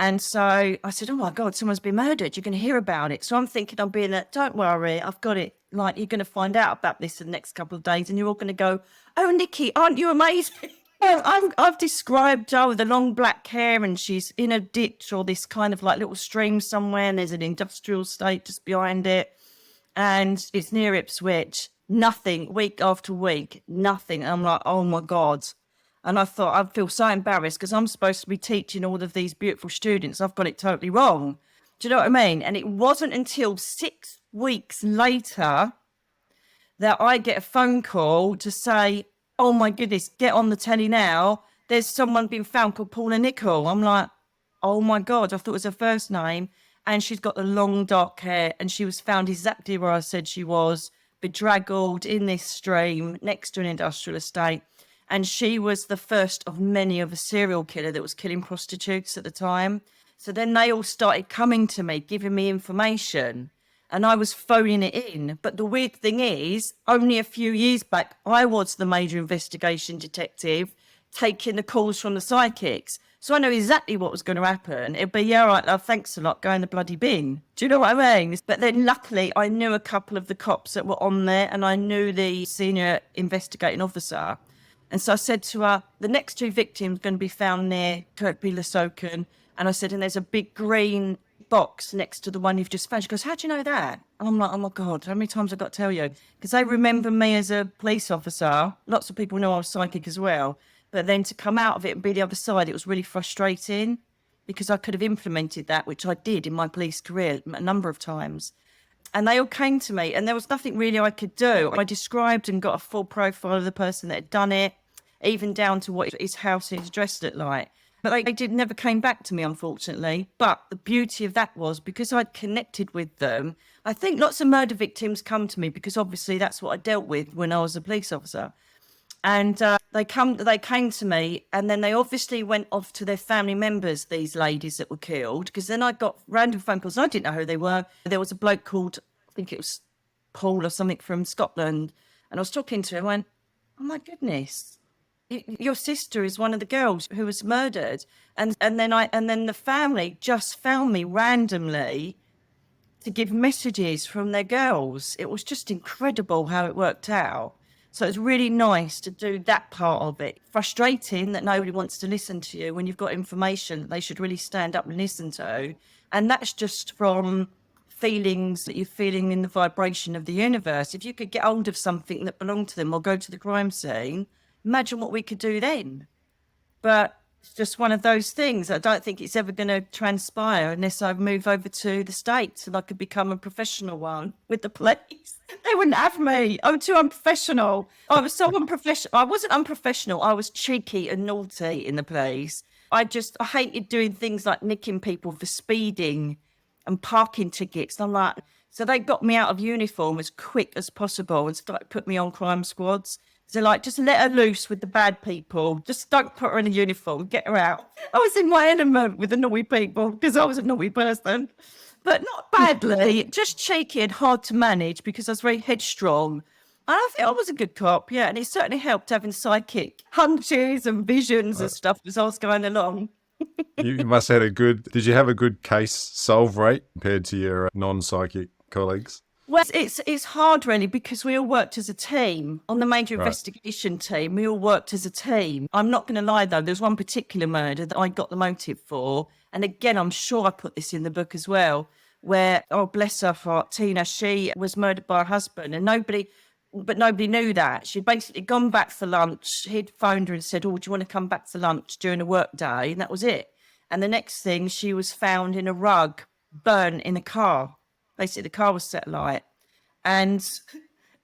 And so I said, oh my God, someone's been murdered. You're going to hear about it. So I'm thinking I'm being like, don't worry, I've got it. Like, you're going to find out about this in the next couple of days and you're all going to go, oh, Nicky, aren't you amazing? I've described Jo with the long black hair and she's in a ditch or this kind of like little stream somewhere and there's an industrial estate just behind it. And it's near Ipswich. Nothing, week after week, nothing. And I'm like, oh my God. And I thought, I feel so embarrassed because I'm supposed to be teaching all of these beautiful students. I've got it totally wrong. Do you know what I mean? And it wasn't until 6 weeks later that I get a phone call to say, oh my goodness, get on the telly now. There's someone been found called Paula Nicol. I'm like, oh my God, I thought it was her first name. And she's got the long dark hair and she was found exactly where I said she was, bedraggled in this stream next to an industrial estate. And she was the first of many of a serial killer that was killing prostitutes at the time. So then they all started coming to me, giving me information, and I was phoning it in. But the weird thing is, only a few years back, I was the major investigation detective taking the calls from the psychics. So I know exactly what was going to happen. It'd be, yeah, all right, love, thanks a lot, go in the bloody bin. Do you know what I mean? But then luckily I knew a couple of the cops that were on there and I knew the senior investigating officer. And so I said to her, the next 2 victims are going to be found near Kirkby Lesoken. And I said, and there's a big green box next to the one you've just found. She goes, how do you know that? And I'm like, oh my God, how many times I've got to tell you? Because they remember me as a police officer. Lots of people know I was psychic as well. But then to come out of it and be the other side, it was really frustrating because I could have implemented that, which I did in my police career a number of times. And they all came to me and there was nothing really I could do. I described and got a full profile of the person that had done it, even down to what his house and his dress looked like. But they never came back to me, unfortunately. But the beauty of that was because I'd connected with them. I think lots of murder victims come to me because obviously that's what I dealt with when I was a police officer. And they came to me and then they obviously went off to their family members, these ladies that were killed, because then I got random phone calls. I didn't know who they were. There was a bloke called, I think it was Paul or something from Scotland. And I was talking to him and went, oh my goodness, your sister is one of the girls who was murdered. And then the family just found me randomly to give messages from their girls. It was just incredible how it worked out. So it's really nice to do that part of it. Frustrating that nobody wants to listen to you when you've got information that they should really stand up and listen to. And that's just from feelings that you're feeling in the vibration of the universe. If you could get hold of something that belonged to them or go to the crime scene, imagine what we could do then. But it's just one of those things. I don't think it's ever going to transpire unless I move over to the States and I could become a professional one with the police. They wouldn't have me. I'm too unprofessional. I was so unprofessional. I wasn't unprofessional. I was cheeky and naughty in the police. I hated doing things like nicking people for speeding and parking tickets. I'm like, so they got me out of uniform as quick as possible and started putting me on crime squads. So like, just let her loose with the bad people. Just don't put her in a uniform. Get her out. I was in my element with the naughty people because I was a naughty person. But not badly, just cheeky and hard to manage because I was very headstrong. And I think I was a good cop, yeah. And it certainly helped having psychic hunches and visions and stuff as I was going along. You must have had did you have a good case solve rate compared to your non-psychic colleagues? Well, it's hard really because we all worked as a team. On the major investigation team, we all worked as a team. I'm not going to lie though, there's one particular murder that I got the motive for. And again, I'm sure I put this in the book as well, where, oh bless her heart, Tina, she was murdered by her husband and nobody knew that. She'd basically gone back for lunch. He'd phoned her and said, oh, do you want to come back for lunch during a work day? And that was it. And the next thing, she was found in a rug, burnt in a car. Basically, the car was set alight. And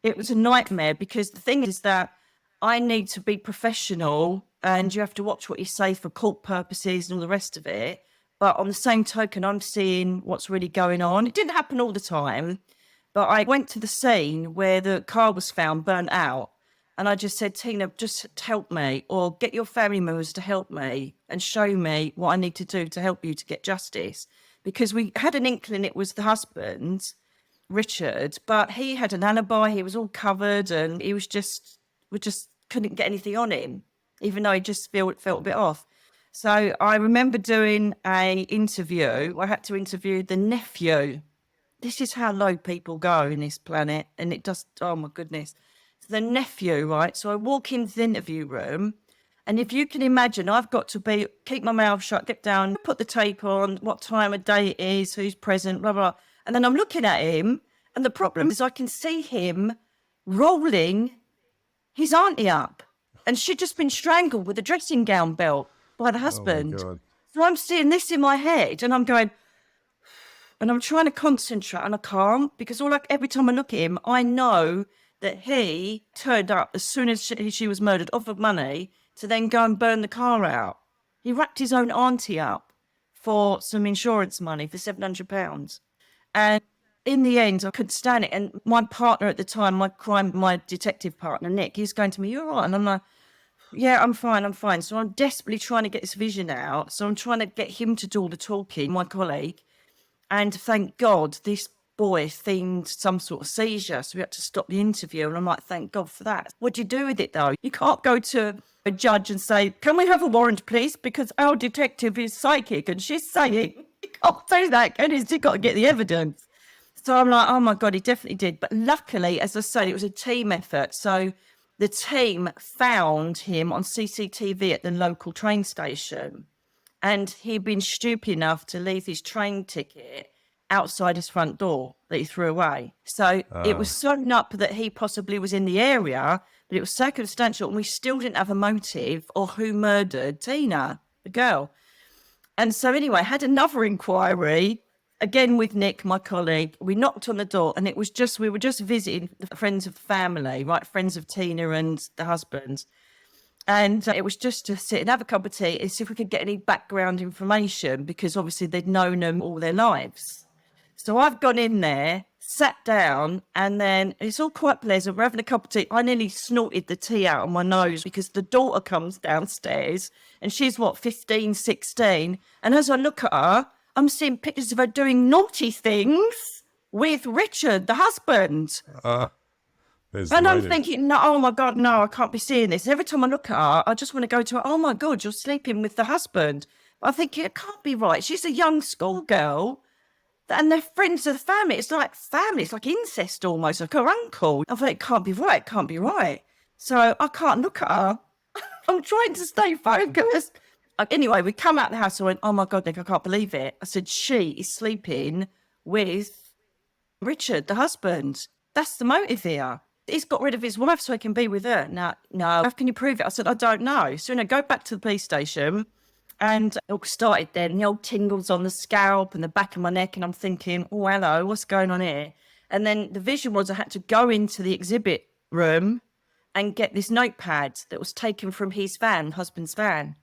it was a nightmare because the thing is that I need to be professional and you have to watch what you say for court purposes and all the rest of it. But on the same token, I'm seeing what's really going on. It didn't happen all the time, but I went to the scene where the car was found burnt out. And I just said, Tina, just help me or get your family members to help me and show me what I need to do to help you to get justice. Because we had an inkling it was the husband, Richard, but he had an alibi. He was all covered and we just couldn't get anything on him, even though he just felt a bit off. So I remember doing a interview. I had to interview the nephew. This is how low people go in this planet. And it just, oh my goodness. So the nephew, right? So I walk into the interview room. And if you can imagine, I've got to keep my mouth shut, get down, put the tape on, what time of day it is, who's present, blah, blah. And then I'm looking at him. And the problem is I can see him rolling his auntie up. And she'd just been strangled with a dressing gown belt by the husband. Oh my God. So I'm seeing this in my head and I'm going, and I'm trying to concentrate and I can't because every time I look at him, I know that he turned up as soon as she was murdered, offered money to then go and burn the car out. He wrapped his own auntie up for some insurance money for £700. And in the end, I couldn't stand it. And my partner at the time, my detective partner, Nick, he's going to me, "You're all right?" And I'm like, "Yeah, I'm fine. So I'm desperately trying to get this vision out. So I'm trying to get him to do all the talking, my colleague. And thank God this boy themed some sort of seizure. So we had to stop the interview. And I'm like, thank God for that. What do you do with it, though? You can't go to a judge and say, "Can we have a warrant, please? Because our detective is psychic and she's saying," you can't do that, can you? You've got to get the evidence. So I'm like, oh my God, he definitely did. But luckily, as I said, it was a team effort. So the team found him on CCTV at the local train station. And he'd been stupid enough to leave his train ticket outside his front door that he threw away. So it was sewn up that he possibly was in the area, but it was circumstantial. And we still didn't have a motive or who murdered Tina, the girl. And so anyway, I had another inquiry, again with Nick, my colleague. We knocked on the door and we were just visiting the friends of the family, right? Friends of Tina and the husband. And it was just to sit and have a cup of tea and see if we could get any background information because obviously they'd known them all their lives. So I've gone in there, sat down, and then it's all quite pleasant. We're having a cup of tea. I nearly snorted the tea out of my nose because the daughter comes downstairs and she's, 15, 16. And as I look at her, I'm seeing pictures of her doing naughty things with Richard, the husband. And I'm thinking, no, oh my God, no, I can't be seeing this. Every time I look at her, I just want to go to her, "Oh my God, you're sleeping with the husband." But I think it can't be right. She's a young schoolgirl and they're friends of the family. It's like family. It's like incest almost, like her uncle. I thought, it can't be right. So I can't look at her. I'm trying to stay focused. Anyway, we come out of the house. I went, "Oh my God, Nick, I can't believe it." I said, "She is sleeping with Richard, the husband. That's the motive here. He's got rid of his wife so he can be with her." No. How can you prove it? I said, "I don't know." So, go back to the police station and it all started then. The old tingles on the scalp and the back of my neck. And I'm thinking, oh, hello, what's going on here? And then the vision was I had to go into the exhibit room and get this notepad that was taken from his van, husband's van.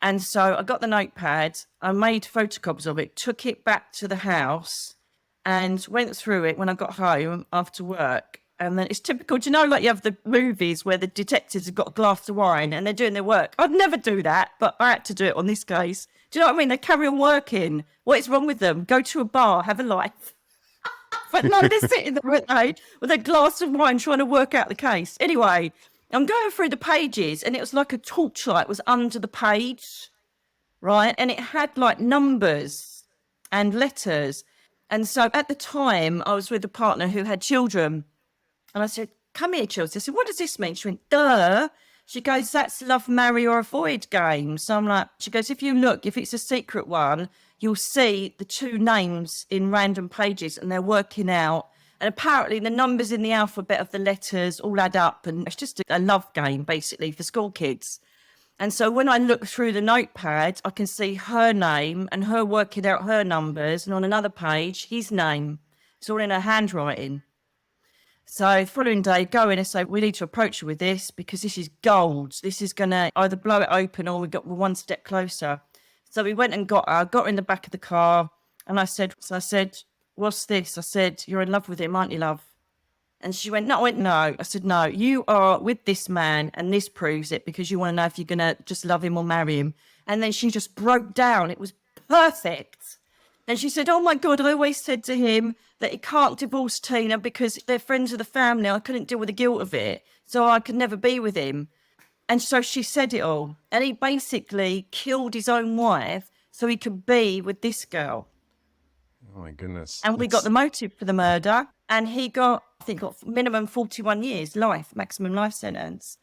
And so I got the notepad, I made photocopies of it, took it back to the house and went through it when I got home after work. And then it's typical, do you know, like you have the movies where the detectives have got a glass of wine and they're doing their work. I'd never do that, but I had to do it on this case. Do you know what I mean? They carry on working. What is wrong with them? Go to a bar, have a life. But no, they're sitting there with a glass of wine trying to work out the case. Anyway, I'm going through the pages and it was like a torchlight was under the page, right? And it had like numbers and letters. And so at the time, I was with a partner who had children. And I said, "Come here, Chelsea." I said, "What does this mean?" She went, "Duh." She goes, "That's love, marry or avoid game." So I'm like, she goes, "If you look, if it's a secret one, you'll see the two names in random pages and they're working out. And apparently the numbers in the alphabet of the letters all add up. And it's just a love game, basically, for school kids. And so when I look through the notepad, I can see her name and her working out her numbers. And on another page, his name. It's all in her handwriting. So following day, go in and say, "We need to approach her with this because this is gold. This is going to either blow it open or we're one step closer." So we went and got her in the back of the car. And I said, "What's this?" I said, "You're in love with him, aren't you, love?" And she went, "No." I went, "No." I said, "No, you are with this man and this proves it because you want to know if you're going to just love him or marry him." And then she just broke down. It was perfect. And she said, "Oh my God, I always said to him that he can't divorce Tina because they're friends of the family. I couldn't deal with the guilt of it. So I could never be with him." And so she said it all. And he basically killed his own wife so he could be with this girl. Oh my goodness. And we got the motive for the murder. And he got, I think, got minimum 41 years, life, maximum life sentence.